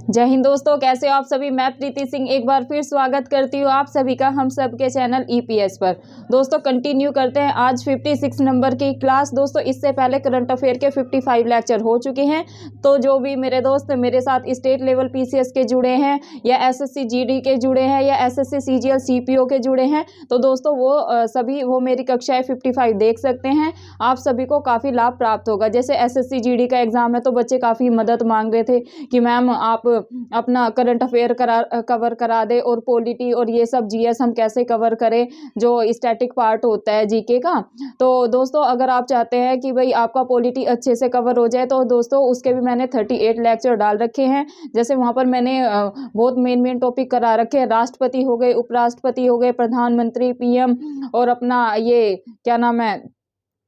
जय हिंद दोस्तों, कैसे हो आप सभी। मैं प्रीति सिंह एक बार फिर स्वागत करती हूँ आप सभी का हम सब के चैनल ईपीएस पर। दोस्तों कंटिन्यू करते हैं आज 56 नंबर की क्लास। दोस्तों इससे पहले करंट अफेयर के 55 लेक्चर हो चुके हैं। तो जो भी मेरे दोस्त मेरे साथ स्टेट लेवल पीसीएस के जुड़े हैं या एसएससी जीडी के जुड़े हैं या एसएससी सीजीएल सीपीओ के जुड़े हैं, तो दोस्तों वो मेरी कक्षाएं 55 देख सकते हैं। आप सभी को काफ़ी लाभ प्राप्त होगा। जैसे एसएससी जीडी का एग्जाम है तो बच्चे काफ़ी मदद मांग रहे थे कि मैम आप अपना करंट अफेयर कवर करा दे और पॉलिटी और ये सब जीएस हम कैसे कवर करें, जो स्टैटिक पार्ट होता है जीके का। तो दोस्तों अगर आप चाहते हैं कि भाई आपका पॉलिटी अच्छे से कवर हो जाए तो दोस्तों उसके भी मैंने 38 लेक्चर डाल रखे हैं। जैसे वहाँ पर मैंने बहुत मेन टॉपिक करा रखे हैं। राष्ट्रपति हो गए, उपराष्ट्रपति हो गए, प्रधानमंत्री, पीएम और अपना ये क्या नाम है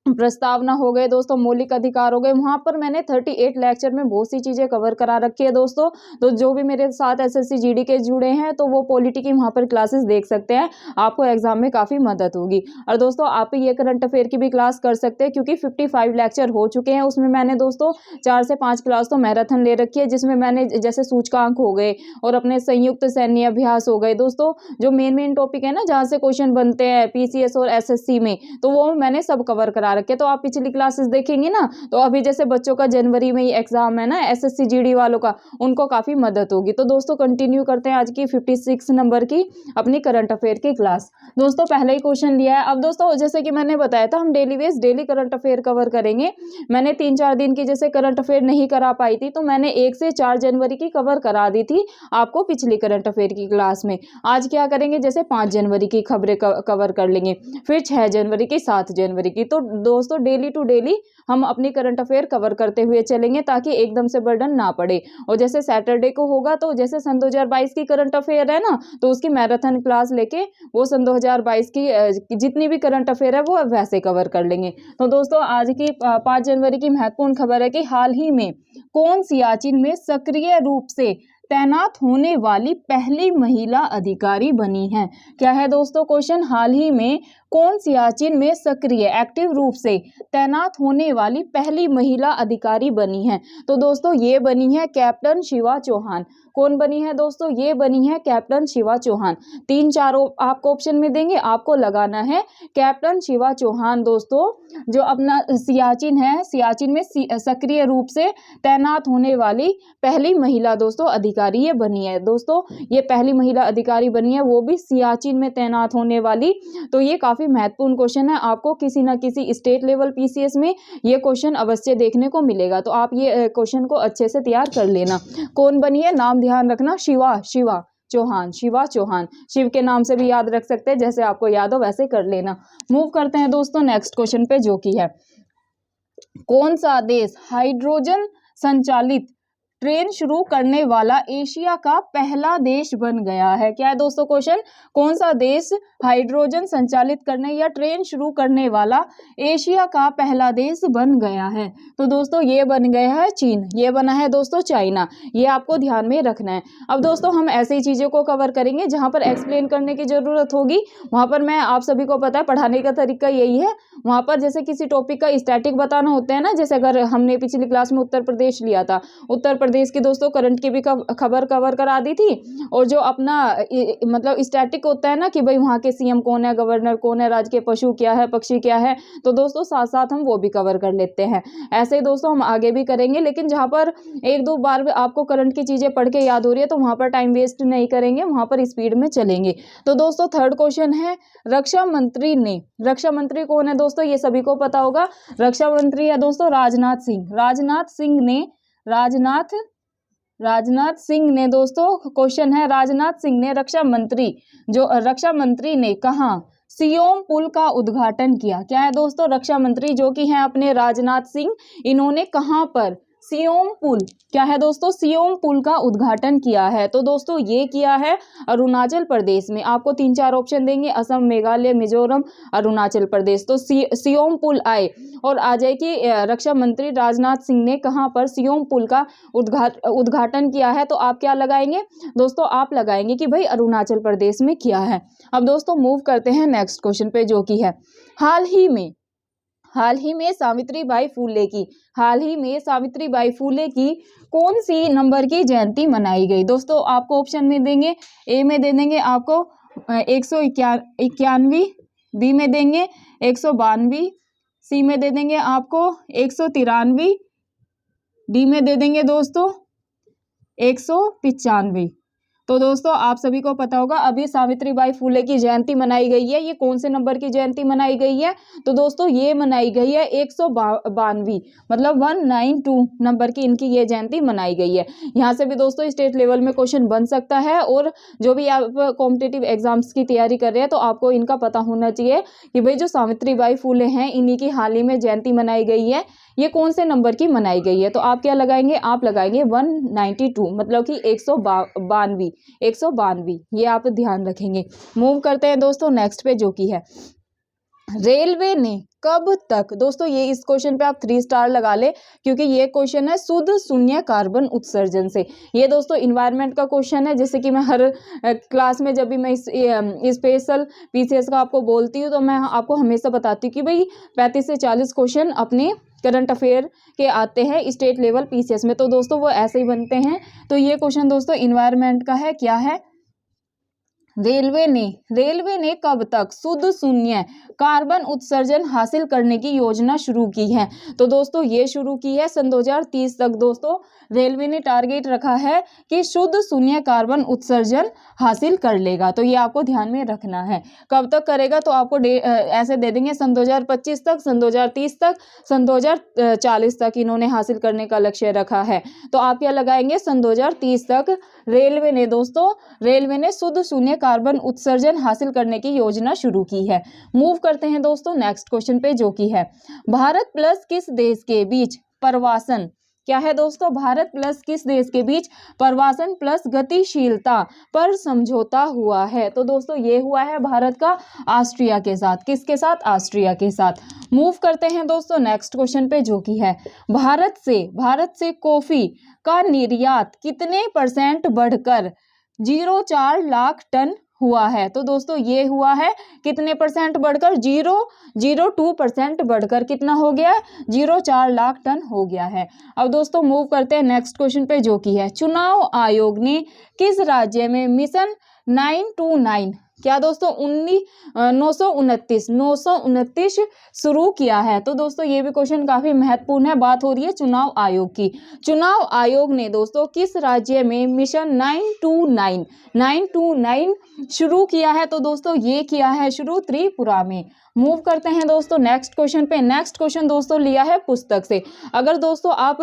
प्रस्तावना हो गए दोस्तों, मौलिक अधिकार हो गए। वहाँ पर मैंने 38 लेक्चर में बहुत सी चीज़ें कवर करा रखी है दोस्तों। तो जो भी मेरे साथ एसएससी जीडी के जुड़े हैं तो वो पॉलिटी की वहाँ पर क्लासेस देख सकते हैं। आपको एग्जाम में काफ़ी मदद होगी। और दोस्तों आप ये करंट अफेयर की भी क्लास कर सकते हैं क्योंकि 55 लेक्चर हो चुके हैं। उसमें मैंने दोस्तों 4 से 5 क्लास तो मैराथन ले रखी है, जिसमें मैंने जैसे सूचकांक हो गए और अपने संयुक्त सैन्य अभ्यास हो गए दोस्तों, जो मेन टॉपिक है ना जहाँ से क्वेश्चन बनते हैं पीसीएस और एसएससी में, तो वो मैंने सब कवर करा रखे। तो आप पिछली क्लासेस देखेंगे ना, तो अभी जैसे बच्चों का जनवरी में ही एग्जाम है ना एसएससी जीडी वालों का, उनको काफी मदद होगी। तो दोस्तों कंटिन्यू करते हैं आज की 56 नंबर की अपनी करंट अफेयर की क्लास। दोस्तों पहले ही क्वेश्चन लिया है। अब दोस्तों जैसे कि मैंने बताया था हम डेली करंट अफेयर कवर करेंगे। मैंने 3-4 दिन की जैसे करंट अफेयर नहीं करा पाई थी तो मैंने 1 से 4 जनवरी की कवर करा दी थी आपको पिछली करंट अफेयर की क्लास में। आज क्या करेंगे, जैसे 5 जनवरी की खबरें कवर कर लेंगे, फिर 6 जनवरी की, 7 जनवरी की। तो दोस्तों डेली टू डेली हम अपनी करंट अफेयर कवर करते हुए चलेंगे ताकि एकदम से बर्डन ना पड़े। और जैसे सैटरडे को होगा तो जैसे सन 2022 की करंट अफेयर है ना, तो उसकी मैराथन क्लास लेके वो सन 2022 की जितनी भी करंट अफेयर है वो वैसे कवर कर लेंगे। तो दोस्तों आज की 5 जनवरी की महत्वपूर्ण खबर है कि हाल ही में कौन सियाचिन में सक्रिय रूप से तैनात होने वाली पहली महिला अधिकारी बनी है। क्या है दोस्तों क्वेश्चन, हाल ही में कौन सियाचिन में सक्रिय एक्टिव रूप से तैनात होने वाली पहली महिला अधिकारी बनी है। तो दोस्तों ये बनी है कैप्टन शिवा चौहान। कौन बनी है दोस्तों, ये बनी है कैप्टन शिवा चौहान। 3-4 आपको ऑप्शन में देंगे, आपको लगाना है कैप्टन शिवा चौहान दोस्तों, जो अपना सियाचिन है, सियाचिन में सक्रिय रूप से तैनात होने वाली पहली महिला दोस्तों अधिकारी ये बनी है। दोस्तों ये पहली महिला अधिकारी बनी है, वो भी सियाचिन में तैनात होने वाली। तो ये काफी महत्वपूर्ण क्वेश्चन है, आपको किसी ना किसी स्टेट लेवल पीसीएस में ये क्वेश्चन अवश्य देखने को मिलेगा। तो आप ये क्वेश्चन को अच्छे से तैयार कर लेना। कौन बनी है, नाम ध्यान रखना, शिवा चौहान, शिवा चौहान। शिव के नाम से भी याद रख सकते हैं, जैसे आपको याद हो वैसे कर लेना। मूव करते हैं दोस्तों नेक्स्ट क्वेश्चन पे, जो कि है कौन सा देश हाइड्रोजन संचालित ट्रेन शुरू करने वाला एशिया का पहला देश बन गया है। क्या है दोस्तों क्वेश्चन, कौन सा देश हाइड्रोजन संचालित करने या ट्रेन शुरू करने वाला एशिया का पहला देश बन गया है। तो दोस्तों ये बन गया है चीन, ये बना है दोस्तों चाइना। ये आपको ध्यान में रखना है। अब दोस्तों हम ऐसी चीज़ों को कवर करेंगे जहाँ पर एक्सप्लेन करने की ज़रूरत होगी, वहाँ पर मैं आप सभी को पता है पढ़ाने का तरीका यही है। वहाँ पर जैसे किसी टॉपिक का स्टैटिक बताना होता है ना, जैसे अगर हमने पिछली क्लास में उत्तर प्रदेश लिया था, उत्तर प्रदेश की दोस्तों करंट की भी खबर कवर करा दी थी। और जो अपना मतलब स्टैटिक होता है ना कि भाई वहाँ के सीएम कौन है, गवर्नर कौन है, राज्य के पशु क्या है, पक्षी क्या है, तो दोस्तों साथ साथ हम वो भी कवर कर लेते हैं। ऐसे ही दोस्तों हम आगे भी करेंगे, लेकिन जहाँ पर 1-2 बार आपको करंट की चीज़ें पढ़ के याद हो रही है तो वहाँ पर टाइम वेस्ट नहीं करेंगे, वहाँ पर स्पीड में चलेंगे। तो दोस्तों थर्ड क्वेश्चन है रक्षा मंत्री ने, रक्षा मंत्री कौन है दोस्तों, ये सभी को पता होगा। रक्षा मंत्री है दोस्तों राजनाथ सिंह। राजनाथ सिंह ने दोस्तों क्वेश्चन है, राजनाथ सिंह ने रक्षा मंत्री ने कहाँ सियोम पुल का उद्घाटन किया। क्या है दोस्तों, रक्षा मंत्री जो कि हैं अपने राजनाथ सिंह, इन्होंने कहाँ पर सियोम पुल, क्या है दोस्तों, सियोम पुल का उद्घाटन किया है। तो दोस्तों ये किया है अरुणाचल प्रदेश में। आपको 3-4 ऑप्शन देंगे, असम, मेघालय, मिजोरम, अरुणाचल प्रदेश। तो सियोम पुल आए और आ जाए कि रक्षा मंत्री राजनाथ सिंह ने कहाँ पर सियोम पुल का उद्घाटन किया है। तो आप क्या लगाएंगे दोस्तों, आप लगाएंगे कि भाई अरुणाचल प्रदेश में किया है। अब दोस्तों मूव करते हैं नेक्स्ट क्वेश्चन पे, जो कि है हाल ही में सावित्रीबाई फूले की कौन सी नंबर की जयंती मनाई गई। दोस्तों आपको ऑप्शन में देंगे, ए में दे देंगे आपको 191, बी में देंगे 192, सी में दे देंगे आपको 193, डी में दे देंगे दोस्तों 195। तो दोस्तों आप सभी को पता होगा अभी सावित्रीबाई फूले की जयंती मनाई गई है। ये कौन से नंबर की जयंती मनाई गई है? तो दोस्तों ये मनाई गई है 192, मतलब 192 नंबर की इनकी ये जयंती मनाई गई है। यहाँ से भी दोस्तों स्टेट लेवल में क्वेश्चन बन सकता है, और जो भी आप कॉम्पिटिटिव एग्जाम्स की तैयारी कर रहे हैं तो आपको इनका पता होना चाहिए कि भाई जो सावित्रीबाई फूले हैं इन्हीं की हाल ही में जयंती मनाई गई है, ये कौन से नंबर की मनाई गई है। तो आप क्या लगाएंगे? आप लगाएंगे 192, मतलब कि 192, ये आप ध्यान रखेंगे। मूव करते हैं दोस्तों नेक्स्ट पे, जो कि है रेलवे ने कब तक। दोस्तों ये इस क्वेश्चन पे आप 3 स्टार लगा ले, क्योंकि ये क्वेश्चन है शुद्ध शून्य कार्बन उत्सर्जन से। ये दोस्तों इन्वायरमेंट का क्वेश्चन है, जैसे कि मैं हर क्लास में जब भी मैं स्पेशल पीसीएस का आपको बोलती हूँ तो मैं आपको हमेशा बताती हूँ कि भाई 35 से 40 क्वेश्चन अपने करंट अफेयर के आते हैं स्टेट लेवल पीसीएस में, तो दोस्तों वो ऐसे ही बनते हैं। तो ये क्वेश्चन दोस्तों इन्वायरमेंट का है। क्या है? रेलवे ने कब तक शुद्ध शून्य कार्बन उत्सर्जन हासिल करने की योजना शुरू की है। तो दोस्तों ये शुरू की है सन 2030 तक। दोस्तों रेलवे ने टारगेट रखा है कि शुद्ध शून्य कार्बन उत्सर्जन हासिल कर लेगा, तो ये आपको ध्यान में रखना है। कब तक करेगा? तो आपको ऐसे दे देंगे सन 2025 तक, सन 2030 तक, सन 2040 तक इन्होंने हासिल करने का लक्ष्य रखा है। तो आप क्या लगाएंगे? सन 2030 तक रेलवे ने शुद्ध शून्य कार्बन उत्सर्जन हासिल करने की योजना शुरू की है। मूव करते हैं दोस्तों नेक्स्ट क्वेश्चन पे, जो कि है भारत प्लस किस देश के बीच प्रवासन। क्या है दोस्तों? भारत प्लस किस देश के बीच प्रवासन प्लस गतिशीलता पर समझौता हुआ है। तो दोस्तों ये हुआ है भारत का ऑस्ट्रिया के साथ। किसके साथ? ऑस्ट्रिया के साथ। मूव करते हैं दोस्तों नेक्स्ट क्वेश्चन पे, जो कि है भारत से कॉफी का निर्यात कितने % बढ़कर 0.4 लाख टन हुआ है। तो दोस्तों ये हुआ है कितने % बढ़कर? 0.02% बढ़कर कितना हो गया? 0.4 लाख टन हो गया है। अब दोस्तों मूव करते हैं नेक्स्ट क्वेश्चन पे, जो कि है चुनाव आयोग ने किस राज्य में मिशन 929, क्या दोस्तों 929 शुरू किया है। तो दोस्तों ये भी क्वेश्चन काफी महत्वपूर्ण है। बात हो रही है चुनाव आयोग की। चुनाव आयोग ने दोस्तों किस राज्य में मिशन 929 शुरू किया है। तो दोस्तों ये किया है शुरू त्रिपुरा में। मूव करते हैं दोस्तों नेक्स्ट क्वेश्चन पे। नेक्स्ट क्वेश्चन दोस्तों लिया है पुस्तक से। अगर दोस्तों आप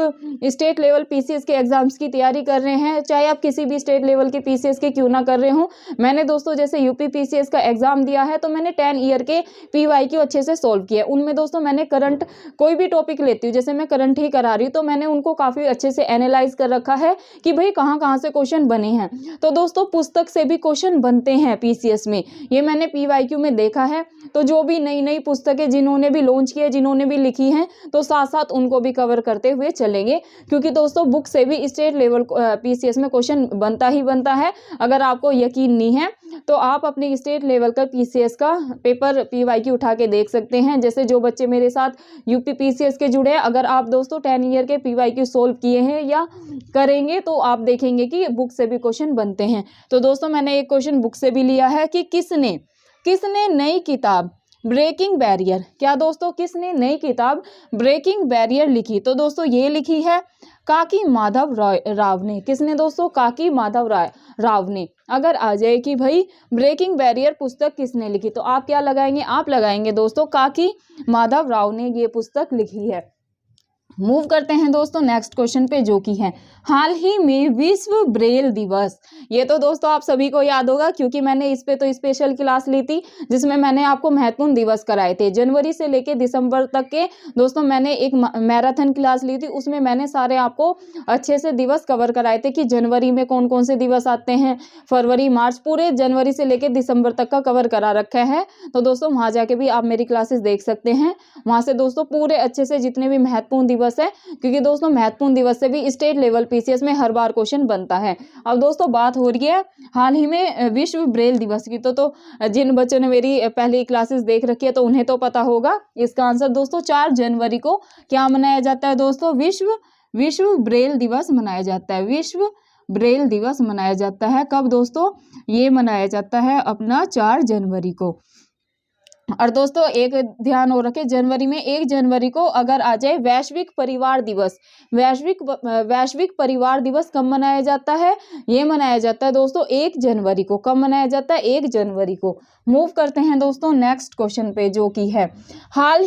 स्टेट लेवल पीसीएस के एग्जाम्स की तैयारी कर रहे हैं, चाहे आप किसी भी स्टेट लेवल के पीसीएस के क्यों ना कर रहे हो, मैंने दोस्तों जैसे यूपी पीसीएस का एग्जाम दिया है तो मैंने 10 ईयर के पीवाईक्यू अच्छे से सोल्व किया। उनमें दोस्तों मैंने करंट कोई भी टॉपिक लेती हूँ, जैसे मैं करंट ही करा रही हूँ, तो मैंने उनको काफी अच्छे से एनालाइज कर रखा है कि भाई कहाँ कहाँ से क्वेश्चन बने हैं। तो दोस्तों पुस्तक से भी क्वेश्चन बनते हैं पीसीएस में, ये मैंने पीवाईक्यू में देखा है। तो जो भी नई नई पुस्तकें जिन्होंने भी लॉन्च की है, जिन्होंने भी लिखी हैं, तो साथ साथ उनको भी कवर करते हुए चलेंगे, क्योंकि दोस्तों बुक से भी स्टेट लेवल पीसीएस में क्वेश्चन बनता ही बनता है। अगर आपको यकीन नहीं है तो आप अपने स्टेट लेवल का पीसीएस का पेपर पीवाईक्यू उठा के देख सकते हैं। जैसे जो बच्चे मेरे साथ यूपी पीसीएस के जुड़े हैं, अगर आप दोस्तों 10 ईयर के पीवाईक्यू सोल्व किए हैं या करेंगे तो आप देखेंगे कि बुक से भी क्वेश्चन बनते हैं। तो दोस्तों मैंने एक क्वेश्चन बुक से भी लिया है कि किसने नई किताब ब्रेकिंग बैरियर, क्या दोस्तों किसने नई किताब ब्रेकिंग बैरियर लिखी। तो दोस्तों ये लिखी है काकी माधव राव ने। किसने दोस्तों? काकी माधव राव ने। अगर आ जाए कि भाई ब्रेकिंग बैरियर पुस्तक किसने लिखी, तो आप क्या लगाएंगे? आप लगाएंगे दोस्तों काकी माधव राव ने ये पुस्तक लिखी है। मूव करते हैं दोस्तों नेक्स्ट क्वेश्चन पे, जो कि है हाल ही में विश्व ब्रेल दिवस। ये तो दोस्तों आप सभी को याद होगा, क्योंकि मैंने इस पे तो स्पेशल क्लास ली थी जिसमें मैंने आपको महत्वपूर्ण दिवस कराए थे। जनवरी से लेके दिसंबर तक के दोस्तों मैंने एक मैराथन क्लास ली थी, उसमें मैंने सारे आपको अच्छे से दिवस कवर कराए थे कि जनवरी में कौन कौन से दिवस आते हैं, फरवरी मार्च, पूरे जनवरी से लेके दिसंबर तक का कवर करा रखा है। तो दोस्तों वहाँ जाके भी आप मेरी क्लासेस देख सकते हैं। वहाँ से दोस्तों पूरे अच्छे से जितने भी महत्वपूर्ण दिवस है, क्योंकि दोस्तों महत्वपूर्ण दिवस से भी स्टेट लेवल पीसीएस में हर बार क्वेश्चन बनता है। अब दोस्तों बात हो रही है हाल ही में विश्व ब्रेल दिवस की, तो जिन बच्चों ने मेरी पहली क्लासेस देख रखी है तो उन्हें तो पता होगा। इसका आंसर दोस्तों 4 जनवरी को क्या मनाया जाता है दोस्तों, विश्व ब्रेल दिवस मनाया जाता है। विश्व ब्रेल दिवस मनाया जाता है कब दोस्तों, ये मनाया जाता है अपना 4 जनवरी को। और दोस्तों एक ध्यान और रखें, जनवरी में 1 जनवरी को अगर आ जाए वैश्विक परिवार दिवस, वैश्विक परिवार दिवस कब मनाया जाता है, ये मनाया जाता है दोस्तों 1 जनवरी को। कब मनाया जाता है, 1 जनवरी को। मूव करते हैं दोस्तों नेक्स्ट क्वेश्चन पे, जो कि है हाल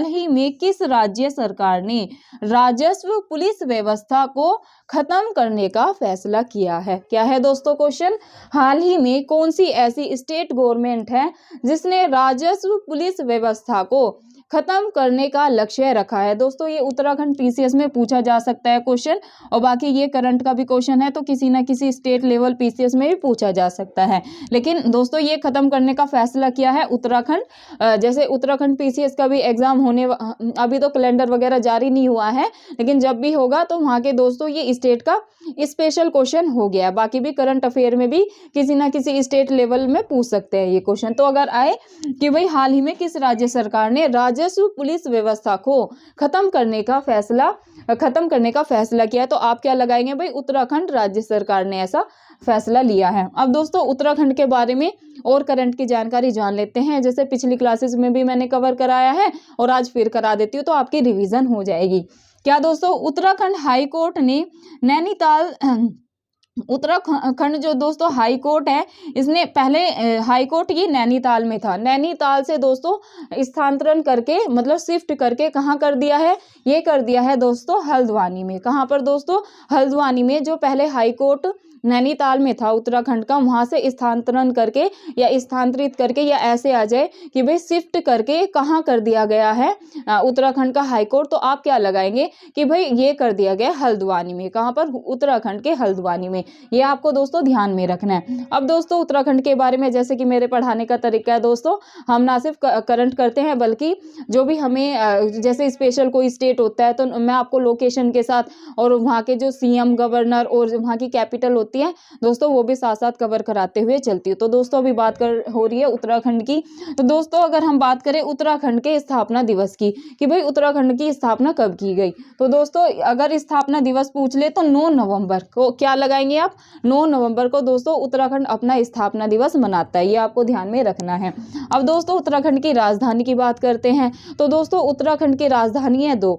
ही में किस राज्य सरकार ने राजस्व पुलिस व्यवस्था को खत्म करने का फैसला किया है। क्या है दोस्तों क्वेश्चन, हाल ही में कौन सी ऐसी स्टेट गवर्नमेंट है जिसने राजस्व पुलिस व्यवस्था को खत्म करने का लक्ष्य रखा है। दोस्तों ये उत्तराखंड पीसीएस में पूछा जा सकता है क्वेश्चन, और बाकी ये करंट का भी क्वेश्चन है, तो किसी ना किसी स्टेट लेवल पीसीएस में भी पूछा जा सकता है। लेकिन दोस्तों ये खत्म करने का फैसला किया है उत्तराखंड। जैसे उत्तराखंड पीसीएस का भी एग्जाम होने, अभी तो कैलेंडर वगैरह जारी नहीं हुआ है, लेकिन जब भी होगा तो वहाँ के दोस्तों ये स्टेट का स्पेशल क्वेश्चन हो गया। बाकी भी करंट अफेयर में भी किसी ना किसी स्टेट लेवल में पूछ सकते हैं ये क्वेश्चन। तो अगर आए कि भाई हाल ही में किस राज्य सरकार ने राजस्व पुलिस व्यवस्था को खत्म करने का फैसला किया, तो आप क्या लगाएंगे भाई, उत्तराखंड राज्य सरकार ने ऐसा फैसला लिया है। अब दोस्तों उत्तराखंड के बारे में और करंट की जानकारी जान लेते हैं, जैसे पिछली क्लासेस में भी मैंने कवर कराया है और आज फिर करा देती हूँ, तो आपकी रिवीजन हो जाएगी। क्या दोस्तों, उत्तराखंड हाई कोर्ट ने नैनीताल उत्तराखंड जो दोस्तों हाई कोर्ट है, इसने पहले हाई कोर्ट ये नैनीताल में था, नैनीताल से दोस्तों स्थानांतरण करके मतलब शिफ्ट करके कहाँ कर दिया है, ये कर दिया है दोस्तों हल्द्वानी में। कहाँ पर दोस्तों, हल्द्वानी में। जो पहले हाई कोर्ट नैनीताल में था उत्तराखंड का, वहां से स्थानांतरण करके या स्थानांतरित करके या ऐसे आ जाए कि भाई शिफ्ट करके कहाँ कर दिया गया है उत्तराखंड का हाई कोर्ट, तो आप क्या लगाएंगे कि भाई ये कर दिया गया हल्द्वानी में। कहाँ पर, उत्तराखंड के हल्द्वानी में। ये आपको दोस्तों ध्यान में रखना है। अब दोस्तों उत्तराखंड के बारे में जैसे कि मेरे पढ़ाने का तरीका है दोस्तों, हम ना सिर्फ करंट करते हैं बल्कि जो भी हमें जैसे स्पेशल कोई स्टेट होता है तो मैं आपको लोकेशन के साथ और वहाँ के जो सीएम, गवर्नर और वहाँ की कैपिटल होती है दोस्तों, वो भी साथ साथ कवर कराते हुए चलती है। तो दोस्तों अभी बात हो रही है उत्तराखंड की। तो दोस्तों अगर हम बात करें उत्तराखंड के स्थापना दिवस की कि भाई उत्तराखंड की स्थापना कब की गई, तो दोस्तों अगर स्थापना दिवस पूछ ले तो 9 नवंबर को। क्या लगाएंगे आप, 9 नवंबर को दोस्तों उत्तराखंड अपना स्थापना दिवस मनाता है, ये आपको ध्यान में रखना है। अब दोस्तों उत्तराखंड की राजधानी की बात करते हैं, तो दोस्तों उत्तराखंड की राजधानी है 2,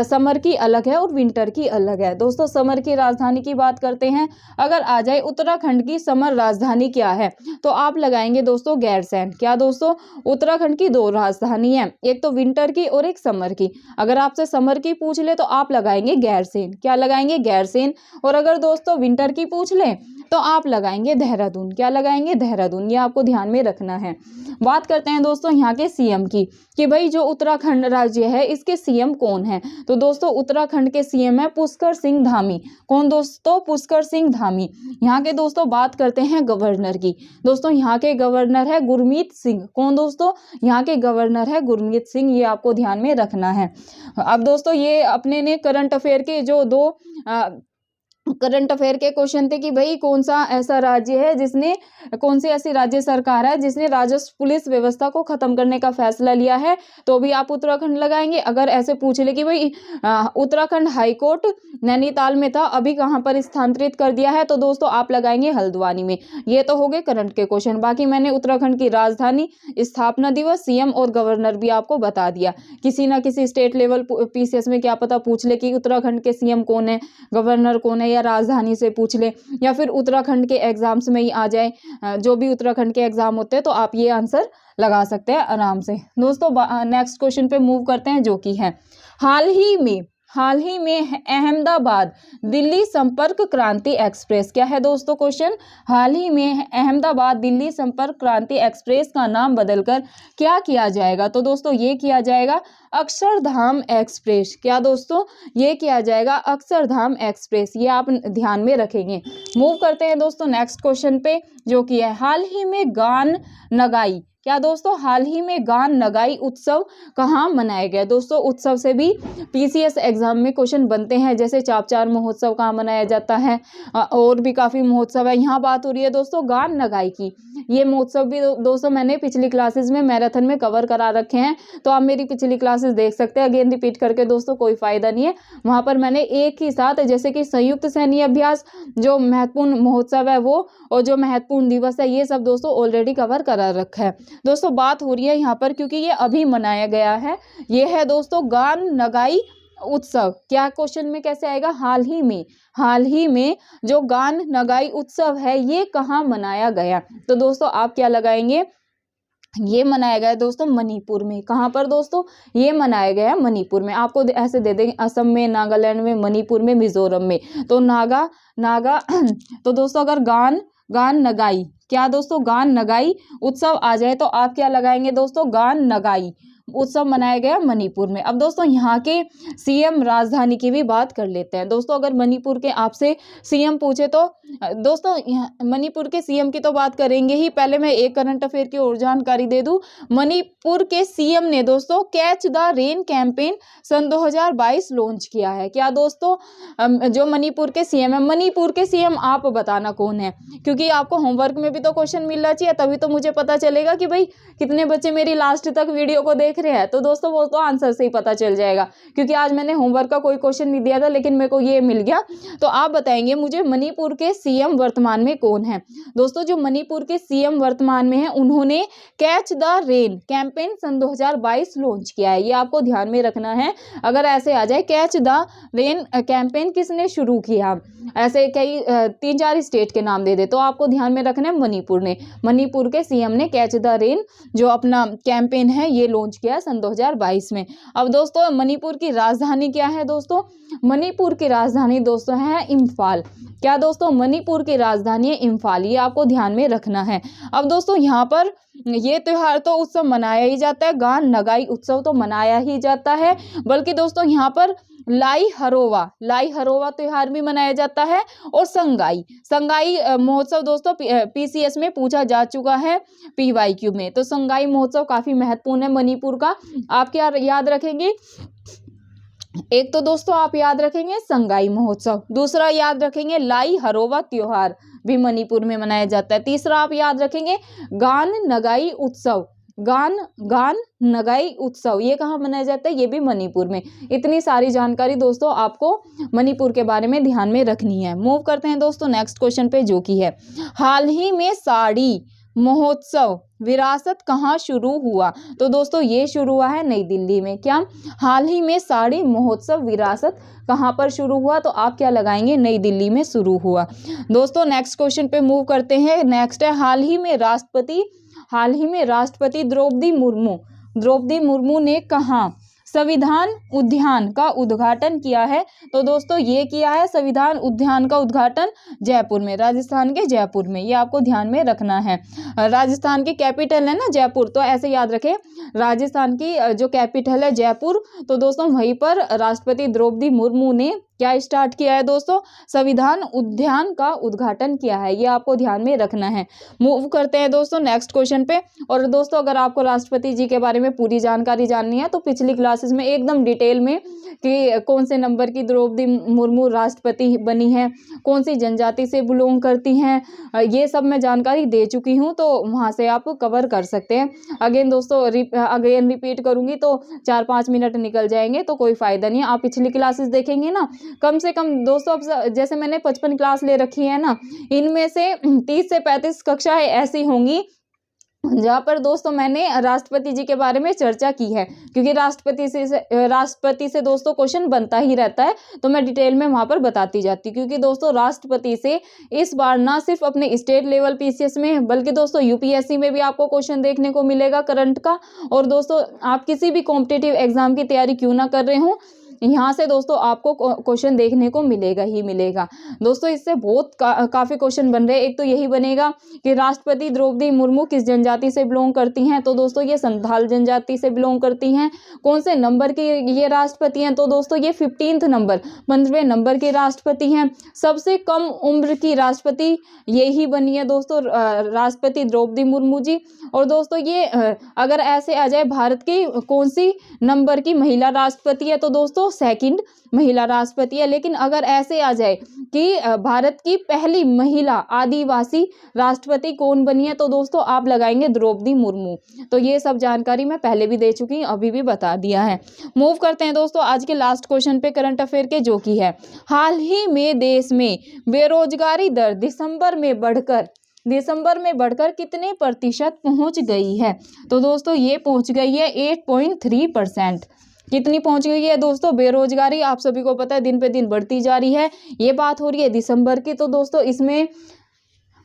समर की अलग है और विंटर की अलग है। दोस्तों समर की राजधानी की बात करते हैं, अगर आ जाए उत्तराखंड की समर राजधानी क्या है, तो आप लगाएंगे दोस्तों गैरसैंण। क्या दोस्तों, उत्तराखंड की 2 राजधानी है, एक तो विंटर की और एक समर की। अगर आपसे समर की पूछ ले तो आप लगाएंगे गैरसैंण। क्या लगाएंगे, गैरसैंण। और अगर दोस्तों विंटर की पूछ ले तो आप लगाएंगे देहरादून। क्या लगाएंगे, देहरादून। ये आपको ध्यान में रखना है। बात करते हैं दोस्तों यहाँ के सीएम की कि भाई जो उत्तराखंड राज्य है इसके सीएम कौन है, तो दोस्तों उत्तराखंड के सीएम है पुष्कर सिंह धामी। कौन दोस्तों, पुष्कर सिंह धामी। यहाँ के दोस्तों बात करते हैं गवर्नर की, दोस्तों यहाँ के गवर्नर है गुरमीत सिंह। कौन दोस्तों, यहाँ के गवर्नर है गुरमीत सिंह, ये आपको ध्यान में रखना है। अब दोस्तों ये अपने ने करंट अफेयर के जो 2 करंट अफेयर के क्वेश्चन थे कि भाई कौन सा ऐसा राज्य है जिसने, कौन सी ऐसी राज्य सरकार है जिसने राजस्व पुलिस व्यवस्था को खत्म करने का फैसला लिया है, तो भी आप उत्तराखंड लगाएंगे। अगर ऐसे पूछ ले कि भाई उत्तराखंड हाई कोर्ट नैनीताल में था, अभी कहां पर स्थानांतरित कर दिया है, तो दोस्तों आप लगाएंगे हल्द्वानी में। ये तो हो गए करंट के क्वेश्चन। बाकी मैंने उत्तराखंड की राजधानी, स्थापना दिवस, सीएम और गवर्नर भी आपको बता दिया। किसी ना किसी स्टेट लेवल पीसीएस में क्या पता पूछ ले कि उत्तराखंड के सीएम कौन है, गवर्नर कौन है, या राजधानी से पूछ ले, या फिर उत्तराखंड के एग्जाम्स में ही आ जाए, जो भी उत्तराखंड के एग्जाम होते हैं, तो आप ये आंसर लगा सकते हैं आराम से। दोस्तों नेक्स्ट क्वेश्चन पे मूव करते हैं, जो कि है हाल ही में अहमदाबाद दिल्ली संपर्क क्रांति एक्सप्रेस। क्या है दोस्तों क्वेश्चन, हाल ही में अहमदाबाद दिल्ली संपर्क क्रांति एक्सप्रेस का नाम बदलकर क्या किया जाएगा, तो दोस्तों ये किया जाएगा अक्षरधाम एक्सप्रेस। क्या दोस्तों, ये किया जाएगा अक्षरधाम एक्सप्रेस। ये आप ध्यान में रखेंगे। मूव करते हैं दोस्तों नेक्स्ट क्वेश्चन पे, जो कि है हाल ही में गान नगाई। क्या दोस्तों, हाल ही में गान नगाई उत्सव कहाँ मनाया गया। दोस्तों उत्सव से भी पीसीएस एग्जाम में क्वेश्चन बनते हैं, जैसे चापचार महोत्सव कहाँ मनाया जाता है, और भी काफ़ी महोत्सव है। यहाँ बात हो रही है दोस्तों गान नगाई की। ये महोत्सव भी दोस्तों मैंने पिछली क्लासेस में मैराथन में कवर करा रखे हैं, तो आप मेरी पिछली क्लासेस देख सकते हैं। अगेन रिपीट करके दोस्तों कोई फायदा नहीं है। वहाँ पर मैंने एक ही साथ, जैसे कि संयुक्त सैन्य अभ्यास, जो महत्वपूर्ण महोत्सव है वो, और जो महत्वपूर्ण दिवस है, ये सब दोस्तों ऑलरेडी कवर करा रखा है। दोस्तों बात हो रही है यहाँ पर, क्योंकि ये अभी मनाया गया है, ये है दोस्तों गान नगाई उत्सव। क्या क्वेश्चन में कैसे आएगा, हाल ही में जो गान नगाई उत्सव है ये कहाँ मनाया गया। तो दोस्तों आप क्या लगाएंगे, ये मनाया गया दोस्तों मणिपुर में। कहाँ पर दोस्तों, ये मनाया गया मणिपुर में। आपको ऐसे दे देंगे असम में, नागालैंड में, मणिपुर में, मिजोरम में। तो नागा तो दोस्तों अगर गान नगाई, क्या दोस्तों गान नगाई उत्सव आ जाए तो आप क्या लगाएंगे दोस्तों, गान नगाई उत्सव मनाया गया मणिपुर में। अब दोस्तों यहाँ के सीएम राजधानी की भी बात कर लेते हैं। दोस्तों अगर मणिपुर के आपसे सीएम पूछे तो दोस्तों मणिपुर के सीएम की तो बात करेंगे ही। पहले मैं एक करंट अफेयर की और जानकारी दे दूं। मणिपुर के सीएम ने दोस्तों कैच द रेन कैंपेन सन 2022 लॉन्च किया है। क्या दोस्तों, जो मणिपुर के सीएम है, मणिपुर के सीएम आप बताना कौन है, क्योंकि आपको होमवर्क में भी तो क्वेश्चन मिलना चाहिए, तभी तो मुझे पता चलेगा कि भाई कितने बच्चे मेरी लास्ट तक वीडियो को देख रहे हैं। तो दोस्तों वो तो आंसर से ही पता चल जाएगा, क्योंकि आज मैंने होमवर्क का कोई क्वेश्चन नहीं दिया था, लेकिन मेरे को ये मिल गया। तो आप बताएंगे मुझे मणिपुर के सीएम वर्तमान में कौन है। दोस्तों जो मणिपुर के सीएम वर्तमान में है, उन्होंने कैच द रेन कैंपेन सन 2022 लॉन्च किया है। ये आपको ध्यान में रखना है। अगर ऐसे आ जाए कैच द रेन कैंपेन किसने शुरू किया, ऐसे कई 3-4 स्टेट के नाम दे दे, तो आपको ध्यान में रखना है मणिपुर ने। मणिपुर के सीएम ने कैच द रेन जो अपना कैंपेन है ये लॉन्च किया सन 2022 में। अब दोस्तों मणिपुर की राजधानी क्या है दोस्तों, मणिपुर की राजधानी दोस्तों है इम्फाल। क्या दोस्तों, मणिपुर की राजधानी है इम्फाल, ये आपको ध्यान में रखना है। अब दोस्तों यहाँ पर ये त्योहार तो उत्सव मनाया ही जाता है, गान नगाई उत्सव तो मनाया ही जाता है, बल्कि दोस्तों यहाँ पर लाई हरोवा त्योहार भी मनाया जाता है, और संगाई महोत्सव दोस्तों पीसीएस में पूछा जा चुका है पीवाईक्यू में। तो संगाई महोत्सव काफी महत्वपूर्ण है मणिपुर का। आप क्या याद रखेंगे, एक तो दोस्तों आप याद रखेंगे संगाई महोत्सव, दूसरा याद रखेंगे लाई हरोवा त्योहार भी मणिपुर में मनाया जाता है, तीसरा आप याद रखेंगे गान नगाई उत्सव ये कहाँ मनाया जाता है, ये भी मणिपुर में। इतनी सारी जानकारी दोस्तों आपको मणिपुर के बारे में ध्यान में रखनी है। मूव करते हैं दोस्तों नेक्स्ट क्वेश्चन पे, जो कि है हाल ही में साड़ी महोत्सव विरासत कहाँ शुरू हुआ। तो दोस्तों ये शुरू हुआ है नई दिल्ली में। क्या, हाल ही में साड़ी महोत्सव विरासत कहाँ पर शुरू हुआ, तो आप क्या लगाएंगे, नई दिल्ली में शुरू हुआ। दोस्तों नेक्स्ट क्वेश्चन पे मूव करते हैं। नेक्स्ट है हाल ही में राष्ट्रपति द्रौपदी मुर्मू ने कहाँ संविधान उद्यान का उद्घाटन किया है। तो दोस्तों ये किया है संविधान उद्यान का उद्घाटन जयपुर में, राजस्थान के जयपुर में। ये आपको ध्यान में रखना है। राजस्थान की कैपिटल है ना जयपुर, तो ऐसे याद रखें राजस्थान की जो कैपिटल है जयपुर, तो दोस्तों वहीं पर राष्ट्रपति द्रौपदी मुर्मू ने क्या स्टार्ट किया है दोस्तों, संविधान उद्यान का उद्घाटन किया है। ये आपको ध्यान में रखना है। मूव करते हैं दोस्तों नेक्स्ट क्वेश्चन पे। और दोस्तों अगर आपको राष्ट्रपति जी के बारे में पूरी जानकारी जाननी है तो पिछली क्लासेस में एकदम डिटेल में कि कौन से नंबर की द्रौपदी मुर्मू राष्ट्रपति बनी है, कौन सी जनजाति से बिलोंग करती हैं, ये सब मैं जानकारी दे चुकी हूँ, तो वहाँ से आप कवर कर सकते हैं। अगेन दोस्तों अगेन रिपीट करूँगी तो 4-5 मिनट निकल जाएंगे, तो कोई फ़ायदा नहीं है। आप पिछली क्लासेस देखेंगे ना, कम से कम दोस्तों अब जैसे मैंने 55 क्लास ले रखी है ना, इनमें से 30 से 35 कक्षाएं ऐसी होंगी जहाँ पर दोस्तों मैंने राष्ट्रपति जी के बारे में चर्चा की है, क्योंकि राष्ट्रपति से दोस्तों क्वेश्चन बनता ही रहता है, तो मैं डिटेल में वहाँ पर बताती जाती हूँ। क्योंकि दोस्तों राष्ट्रपति से इस बार ना सिर्फ अपने स्टेट लेवल पीसीएस में, बल्कि दोस्तों यूपीएससी में भी आपको क्वेश्चन देखने को मिलेगा करंट का। और दोस्तों आप किसी भी कॉम्पिटिटिव एग्जाम की तैयारी क्यों ना कर रहे हो, यहाँ से दोस्तों आपको क्वेश्चन देखने को मिलेगा ही मिलेगा। दोस्तों इससे बहुत काफ़ी क्वेश्चन बन रहे हैं। एक तो यही बनेगा कि राष्ट्रपति द्रौपदी मुर्मू किस जनजाति से बिलोंग करती हैं, तो दोस्तों ये संथाल जनजाति से बिलोंग करती हैं। कौन से नंबर की ये राष्ट्रपति हैं, तो दोस्तों ये 15th नंबर 15वें नंबर की राष्ट्रपति हैं। सबसे कम उम्र की राष्ट्रपति यही बनी है दोस्तों, राष्ट्रपति द्रौपदी मुर्मू जी। और दोस्तों ये अगर ऐसे आ जाए भारत की कौन सी नंबर की महिला राष्ट्रपति है, तो दोस्तों 2nd महिला राष्ट्रपति है। लेकिन अगर ऐसे आ जाए कि भारत की पहली महिला आदिवासी राष्ट्रपति कौन बनी है, तो दोस्तों आप लगाएंगे द्रौपदी मुर्मू। तो ये सब जानकारी मैं पहले भी दे चुकी हूँ, अभी भी बता दिया है। मूव करते हैं दोस्तों आज के लास्ट क्वेश्चन पे करंट अफेयर के, जो कि है हाल ही में देश में बेरोजगारी दर दिसंबर में बढ़कर कितने प्रतिशत पहुंच गई है, तो दोस्तों ये पहुंच गई है 8.3%। कितनी पहुंच गई है दोस्तों बेरोजगारी? आप सभी को पता है दिन पे दिन बढ़ती जा रही है। ये बात हो रही है दिसंबर की, तो दोस्तों इसमें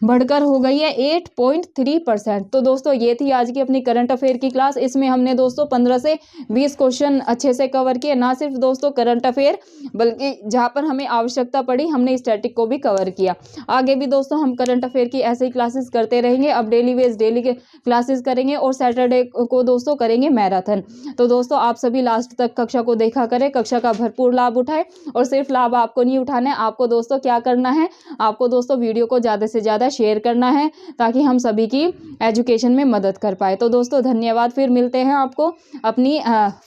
बढ़कर हो गई है 8.3%। तो दोस्तों ये थी आज की अपनी करंट अफेयर की क्लास। इसमें हमने दोस्तों 15 से 20 क्वेश्चन अच्छे से कवर किए। ना सिर्फ दोस्तों करंट अफेयर, बल्कि जहाँ पर हमें आवश्यकता पड़ी हमने स्टैटिक को भी कवर किया। आगे भी दोस्तों हम करंट अफेयर की ऐसे ही क्लासेस करते रहेंगे। अब डेली के क्लासेस करेंगे और सैटरडे को दोस्तों करेंगे मैराथन। तो दोस्तों आप सभी लास्ट तक कक्षा को देखा करें, कक्षा का भरपूर लाभ उठाए। और सिर्फ लाभ आपको नहीं उठाना है, आपको दोस्तों क्या करना है, आपको दोस्तों वीडियो को ज़्यादा से ज़्यादा शेयर करना है, ताकि हम सभी की एजुकेशन में मदद कर पाए। तो दोस्तों धन्यवाद, फिर मिलते हैं आपको अपनी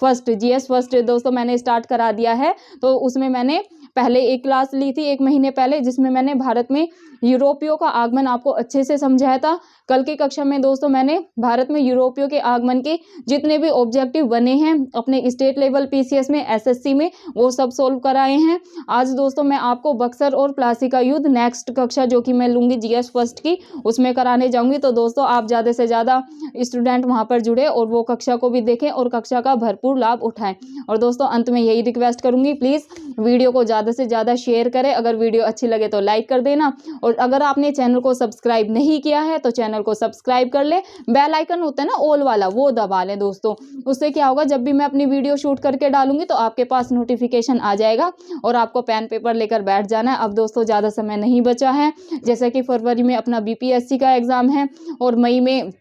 फर्स्ट GS फर्स्ट दोस्तों मैंने स्टार्ट करा दिया है। तो उसमें मैंने पहले एक क्लास ली थी 1 महीने पहले, जिसमें मैंने भारत में यूरोपियों का आगमन आपको अच्छे से समझाया था। कल की कक्षा में दोस्तों मैंने भारत में यूरोपियों के आगमन के जितने भी ऑब्जेक्टिव बने हैं अपने स्टेट लेवल PCS में, SSC में, वो सब सोल्व कराए हैं। आज दोस्तों मैं आपको बक्सर और प्लासी का युद्ध नेक्स्ट कक्षा जो कि मैं लूँगी GS फर्स्ट की, उसमें कराने जाऊँगी। तो दोस्तों आप ज़्यादा से ज़्यादा स्टूडेंट वहाँ पर जुड़े और वो कक्षा को भी देखें और कक्षा का भरपूर लाभ उठाएं। और दोस्तों अंत में यही रिक्वेस्ट करूँगी, प्लीज़ वीडियो को ज़्यादा से ज़्यादा शेयर करें। अगर वीडियो अच्छी लगे तो लाइक कर देना, और अगर आपने चैनल को सब्सक्राइब नहीं किया है तो चैनल को सब्सक्राइब कर ले। बेल आइकन होता है ना ऑल वाला, वो दबा लें दोस्तों। उससे क्या होगा, जब भी मैं अपनी वीडियो शूट करके डालूंगी तो आपके पास नोटिफिकेशन आ जाएगा और आपको पेन पेपर लेकर बैठ जाना है। अब दोस्तों ज़्यादा समय नहीं बचा है, जैसे कि फरवरी में अपना BPSC का एग्ज़ाम है और मई में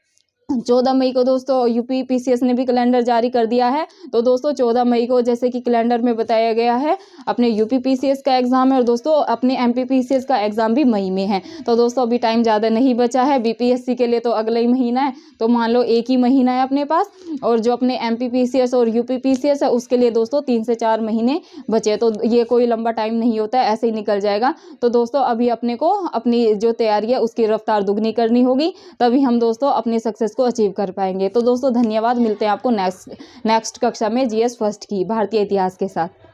14 मई को दोस्तों UP PCS ने भी कैलेंडर जारी कर दिया है। तो दोस्तों 14 मई को जैसे कि कैलेंडर में बताया गया है अपने UP PCS का एग्ज़ाम है, और दोस्तों अपने MP PCS का एग्ज़ाम भी मई में है। तो दोस्तों अभी टाइम ज़्यादा नहीं बचा है। BPSC के लिए तो अगला ही महीना है, तो मान लो 1 ही महीना है अपने पास, और जो अपने MP PCS और UP PCS है उसके लिए दोस्तों 3 से 4 महीने बचे। तो ये कोई लंबा टाइम नहीं होता है, ऐसे ही निकल जाएगा। तो दोस्तों अभी अपने को अपनी जो तैयारी है उसकी रफ्तार दुगनी करनी होगी, तभी हम दोस्तों अपनी सक्सेस को अचीव कर पाएंगे। तो दोस्तों धन्यवाद, मिलते हैं आपको नेक्स्ट कक्षा में GS फर्स्ट की भारतीय इतिहास के साथ।